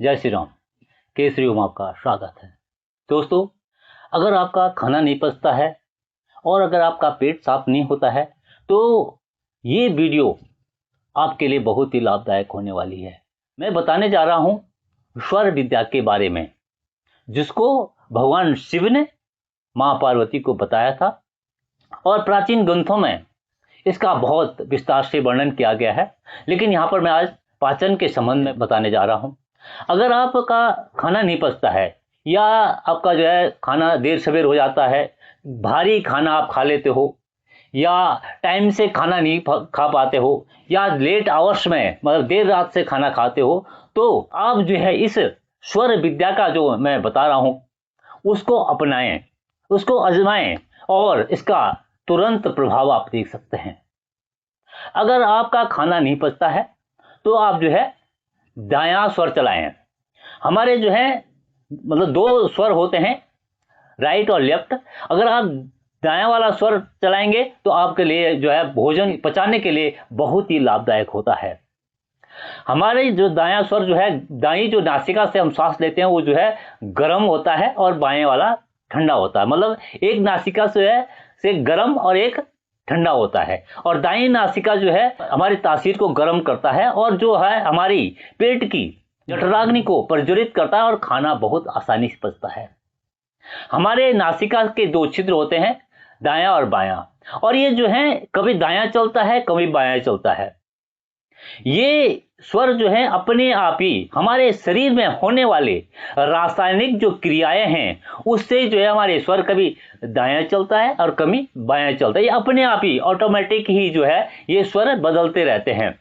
जय श्री राम। केसरी में आपका स्वागत है। दोस्तों, अगर आपका खाना नहीं पचता है और अगर आपका पेट साफ नहीं होता है तो ये वीडियो आपके लिए बहुत ही लाभदायक होने वाली है। मैं बताने जा रहा हूँ स्वर विद्या के बारे में, जिसको भगवान शिव ने माँ पार्वती को बताया था और प्राचीन ग्रंथों में इसका बहुत विस्तार से वर्णन किया गया है। लेकिन यहाँ पर मैं आज पाचन के संबंध में बताने जा रहा हूँ। अगर आपका खाना नहीं पचता है या आपका जो है खाना देर सवेर हो जाता है, भारी खाना आप खा लेते हो या टाइम से खाना नहीं खा पाते हो या लेट आवर्स में मतलब देर रात से खाना खाते हो, तो आप जो है इस स्वर विद्या का जो मैं बता रहा हूँ उसको अपनाएं, उसको आजमाएं और इसका तुरंत प्रभाव आप देख सकते हैं। अगर आपका खाना नहीं पचता है तो आप जो है दायां स्वर चलाएं। हमारे जो है मतलब दो स्वर होते हैं, राइट और लेफ्ट। अगर आप दायां वाला स्वर चलाएंगे तो आपके लिए जो है भोजन पचाने के लिए बहुत ही लाभदायक होता है। हमारे जो दायां स्वर जो है, दाई जो नासिका से हम सांस लेते हैं वो जो है गर्म होता है और बाएं वाला ठंडा होता है। मतलब एक नासिका से गर्म और एक ठंडा होता है। और दाई नासिका जो है हमारी तासीर को गर्म करता है और जो है हमारी पेट की जठराग्नि को प्रज्वलित करता है और खाना बहुत आसानी से पचता है। हमारे नासिका के दो छिद्र होते हैं, दायां और बायां, और ये जो है कभी दायां चलता है कभी बायां चलता है। ये स्वर जो है अपने आप ही हमारे शरीर में होने वाले रासायनिक जो क्रियाएं हैं उससे जो है हमारे स्वर कभी दायां चलता है और कभी बायां चलता है। ये अपने आप ही ऑटोमेटिक ही जो है ये स्वर बदलते रहते हैं।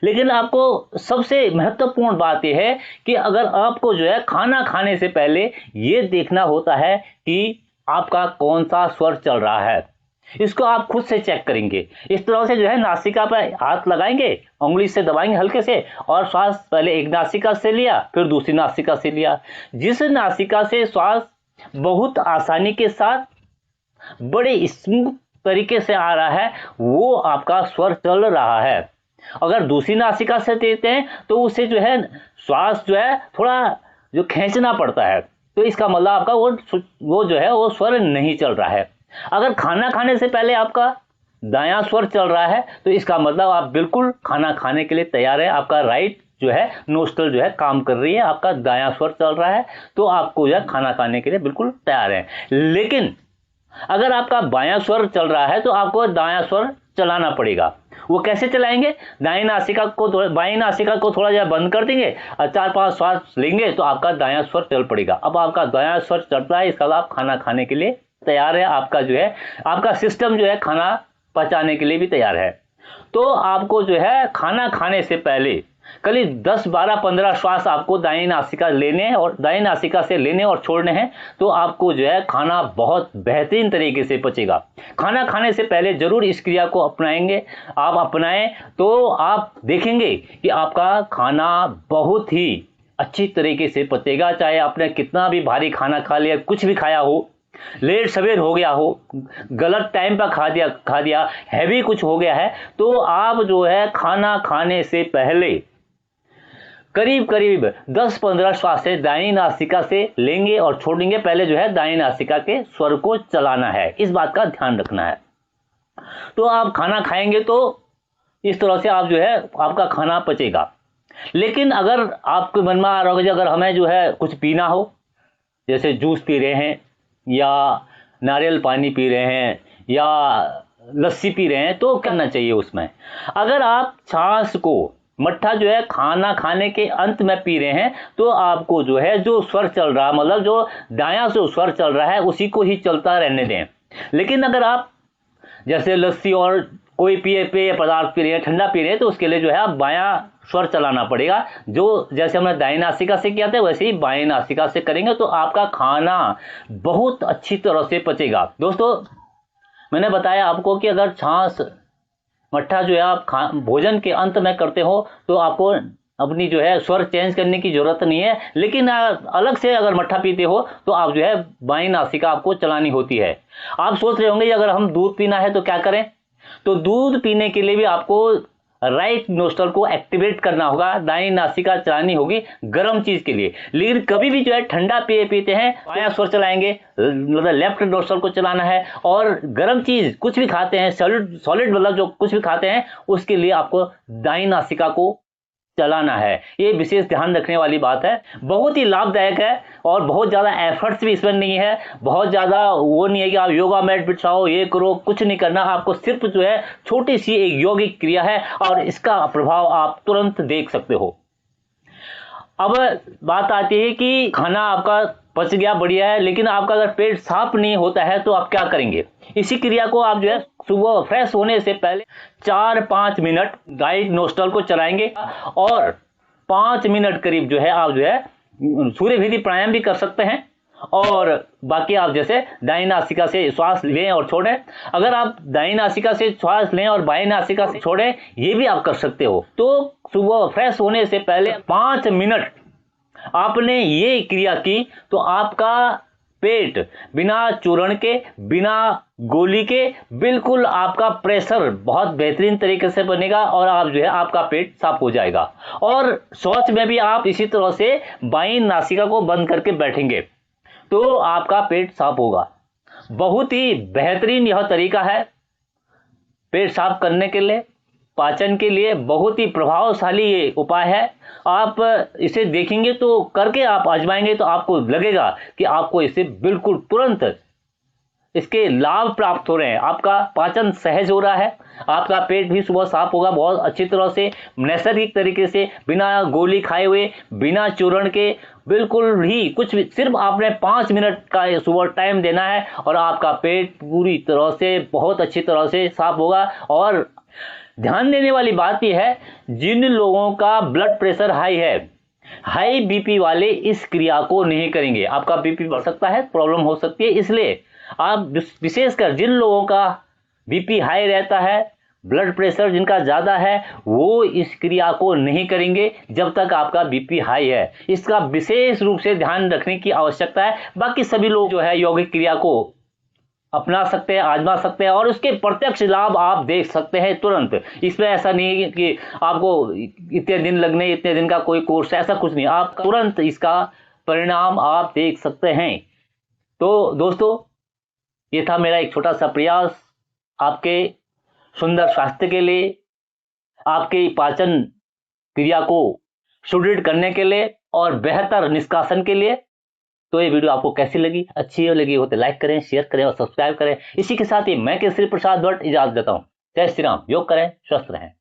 लेकिन आपको सबसे महत्वपूर्ण बात यह है कि अगर आपको जो है खाना खाने से पहले ये देखना होता है कि आपका कौन सा स्वर चल रहा है। इसको आप खुद से चेक करेंगे। इस तरह से जो है नासिका पर हाथ लगाएंगे, उंगली से दबाएंगे हल्के से और श्वास पहले एक नासिका से लिया फिर दूसरी नासिका से लिया। जिस नासिका से श्वास बहुत आसानी के साथ बड़े स्मूथ तरीके से आ रहा है वो आपका स्वर चल रहा है। अगर दूसरी नासिका से देते हैं तो उसे जो है श्वास जो है थोड़ा जो खींचना पड़ता है, तो इसका मतलब आपका वो जो है वो स्वर नहीं चल रहा है। अगर खाना खाने से पहले आपका दायां स्वर चल रहा है तो इसका मतलब आप बिल्कुल खाना खाने के लिए तैयार है। आपका राइट जो है नोस्ट्रल जो है काम कर रही है, आपका दायां स्वर चल रहा है, तो आपको जो है खाना खाने के लिए बिल्कुल तैयार है। लेकिन अगर आपका बायां स्वर चल रहा है तो आपको दायां स्वर चलाना पड़ेगा। वो कैसे चलाएंगे? बाई नासिका को थोड़ा जरा बंद कर देंगे और 4-5 श्वास लेंगे तो आपका दायां स्वर चल पड़ेगा। अब आपका दायां स्वर चल रहा है, इसका आप खाना खाने के लिए तैयार है। आपका जो है आपका सिस्टम जो है खाना पचाने के लिए भी तैयार है। तो आपको जो है खाना खाने से पहले करीब 10, 12, 15 श्वास आपको दाईं नासिका लेने और दाईं नासिका से लेने और छोड़ने हैं, तो आपको जो है खाना बहुत बेहतरीन तरीके से पचेगा। खाना खाने से पहले जरूर इस क्रिया को अपनाएंगे, आप अपनाएं तो आप देखेंगे कि आपका खाना बहुत ही अच्छी तरीके से पचेगा। चाहे आपने कितना भी भारी खाना खा लिया, कुछ भी खाया हो, लेट सवेर हो गया हो, गलत टाइम पर खा दिया हैवी कुछ हो गया है, तो आप जो है खाना खाने से पहले करीब 10-15 श्वास से दाईं नासिका से लेंगे और छोड़ेंगे। पहले जो है दाईं नासिका के स्वर को चलाना है, इस बात का ध्यान रखना है। तो आप खाना खाएंगे तो इस तरह से आप जो है आपका खाना पचेगा। लेकिन अगर आपके मन में आ रहा होगा अगर हमें जो है कुछ पीना हो, जैसे जूस पी रहे हैं या नारियल पानी पी रहे हैं या लस्सी पी रहे हैं, तो करना चाहिए उसमें। अगर आप छाछ को मट्ठा जो है खाना खाने के अंत में पी रहे हैं तो आपको जो है जो स्वर चल रहा है, मतलब जो दायां से स्वर चल रहा है उसी को ही चलता रहने दें। लेकिन अगर आप जैसे लस्सी और कोई पेय पदार्थ पी रहे हैं, ठंडा पी रहे हैं, तो उसके लिए जो है आप बायां स्वर चलाना पड़ेगा। जो जैसे हमने दाईं नासिका से किया था वैसे ही बाएं नासिका से करेंगे तो आपका खाना बहुत अच्छी तरह से पचेगा। दोस्तों, मैंने बताया आपको कि अगर छाछ मट्ठा जो है आप भोजन के अंत में करते हो तो आपको अपनी जो है स्वर चेंज करने की जरूरत नहीं है। लेकिन अलग से अगर मट्ठा पीते हो तो आप जो है बाईं नासिका आपको चलानी होती है। आप सोच रहे होंगे अगर हम दूध पीना है तो क्या करें? तो दूध पीने के लिए भी आपको राइट नोस्ट्रल को एक्टिवेट करना होगा, दाहिनी नासिका चलानी होगी गर्म चीज के लिए। लेकिन कभी भी जो है ठंडा पेय पीते हैं बायां स्वर चलाएंगे, मतलब लेफ्ट नोस्ट्रल को चलाना है। और गर्म चीज कुछ भी खाते हैं, सॉलिड मतलब जो कुछ भी खाते हैं, उसके लिए आपको दाहिनी नासिका को चलाना है। ये विशेष ध्यान रखने वाली बात है, बहुत ही लाभदायक है और बहुत ज़्यादा एफर्ट्स भी इसमें नहीं है, बहुत ज़्यादा वो नहीं है कि आप योगा मैट बिछाओ ये करो, कुछ नहीं करना आपको, सिर्फ जो है छोटी सी एक यौगिक क्रिया है और इसका प्रभाव आप तुरंत देख सकते हो। अब बात आती है कि खाना आपका पच गया बढ़िया है, लेकिन आपका अगर पेट साफ नहीं होता है तो आप क्या करेंगे। इसी क्रिया को आप जो है सुबह फ्रेश होने से पहले 4-5 मिनट राइट नोस्ट्रल को चलाएंगे और 5 मिनट करीब जो है आप जो है सूर्य भीति प्राणायाम भी कर सकते हैं। और बाकी आप जैसे दाहिनी नासिका से श्वास लें और छोड़ें। अगर आप दाहिनी नासिका से श्वास लें और बाएं नासिका से छोड़ें, ये भी आप कर सकते हो। तो सुबह फ्रेश होने से पहले 5 मिनट आपने ये क्रिया की तो आपका पेट बिना चूर्ण के, बिना गोली के, बिल्कुल आपका प्रेशर बहुत बेहतरीन तरीके से बनेगा और आप जो है आपका पेट साफ हो जाएगा। और शौच में भी आप इसी तरह से बाईं नासिका को बंद करके बैठेंगे तो आपका पेट साफ होगा। बहुत ही बेहतरीन यह तरीका है पेट साफ करने के लिए, पाचन के लिए बहुत ही प्रभावशाली ये उपाय है। आप इसे देखेंगे तो करके आप आजमाएंगे तो आपको लगेगा कि आपको इसे बिल्कुल तुरंत इसके लाभ प्राप्त हो रहे हैं। आपका पाचन सहज हो रहा है, आपका पेट भी सुबह साफ होगा बहुत अच्छी तरह से, नैसर्गिक तरीके से, बिना गोली खाए हुए, बिना चूर्ण के, बिल्कुल ही कुछ भी, सिर्फ आपने 5 मिनट का सुबह टाइम देना है और आपका पेट पूरी तरह से बहुत अच्छी तरह से साफ होगा। और ध्यान देने वाली बात यह है, जिन लोगों का ब्लड प्रेशर हाई है, हाई बीपी वाले इस क्रिया को नहीं करेंगे। आपका बीपी बढ़ सकता है, प्रॉब्लम हो सकती है, इसलिए आप विशेषकर जिन लोगों का बीपी हाई रहता है, ब्लड प्रेशर जिनका ज़्यादा है, वो इस क्रिया को नहीं करेंगे जब तक आपका बीपी हाई है। इसका विशेष रूप से ध्यान रखने की आवश्यकता है। बाकी सभी लोग जो है यौगिक क्रिया को अपना सकते हैं, आजमा सकते हैं और उसके प्रत्यक्ष लाभ आप देख सकते हैं तुरंत। इसमें ऐसा नहीं है कि आपको इतने दिन लगने, इतने दिन का कोई कोर्स, ऐसा कुछ नहीं, आप तुरंत इसका परिणाम आप देख सकते हैं। तो दोस्तों, ये था मेरा एक छोटा सा प्रयास आपके सुंदर स्वास्थ्य के लिए, आपके पाचन क्रिया को सुदृढ़ करने के लिए और बेहतर निष्कासन के लिए। तो ये वीडियो आपको कैसी लगी? अच्छी लगी हो तो लाइक करें, शेयर करें और सब्सक्राइब करें। इसी के साथ ही मैं केसरी प्रसाद भट्ट इजाजत देता हूं। जय श्री राम। योग करें, स्वस्थ रहें।